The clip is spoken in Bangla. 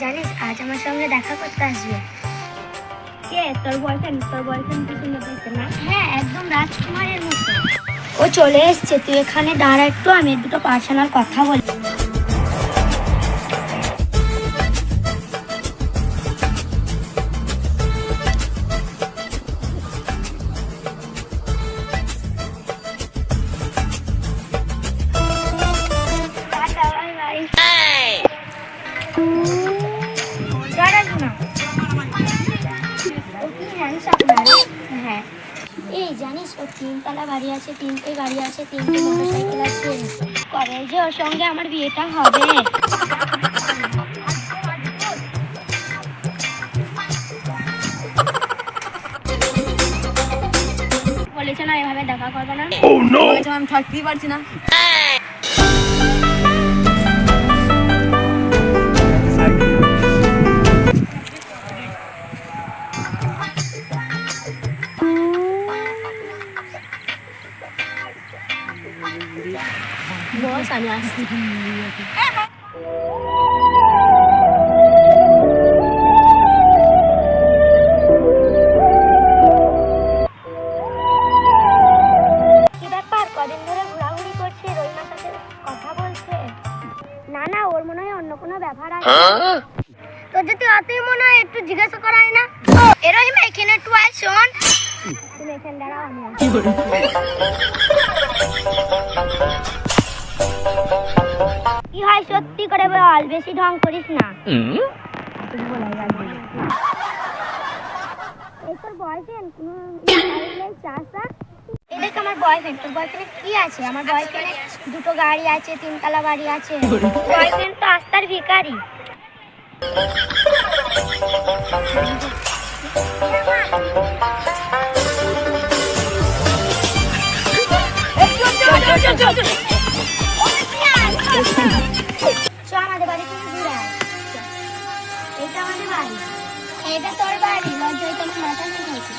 জানিস আজ আমার সঙ্গে দেখা করতে আসবে। কে? তোর বয়ফ্রেন্ড কি সুন্দর দেখতে না? হ্যাঁ, একদম রাজকুমারের মতো। ও চলে এসছে, তুই এখানে দাঁড়া একটু, আমি দুটো পার্সোনাল কথা বলি। হ্যাঁ। এই জানিস ওর 3 তলা বাড়ি আছে, 3টে গাড়ি আছে, 3টে মোটরসাইকেল আছে। কবে যে ওর সঙ্গে আমার বিয়েটা হবে। বলেছে না এভাবে দেখা করবে না। বলেছে আমি থাকতেই পারছি না। বস আমি আসছি। কি ব্যাপার, কদিন ধরে ঘোরাঘুরি করছে, রহিমার সাথে কথা বলছে? না ওর মনে হয় অন্য কোনো ব্যাপার আছে। তোর যদি অতই মনে হয় একটু জিজ্ঞাসা করাই না। এ রহিমা এখানে একটু আয়, শোন। তুমি এখানে দাঁড়াও, আমি আসছি। কি হয় সত্যি করে বল, বেশি ঢং করিস না। এই তোর বয়ফ্রেন্ড কোনো চাষা? এই দেখ আমার বয়ফ্রেন্ড। তোর বয়ফ্রেন্ড কি আছে? আমার বয়ফ্রেন্ডে 2টো গাড়ি আছে, 3 তলা বাড়ি আছে। বয়ফ্রেন্ড তো আস্তার ভিখারি। আমাদের বাড়ি থেকে ঘুরে আয়। এটা আমাদের বাড়ি, এটা তোর বাড়ি। লজ্জায় তোমার মাথা ঠিক আছে।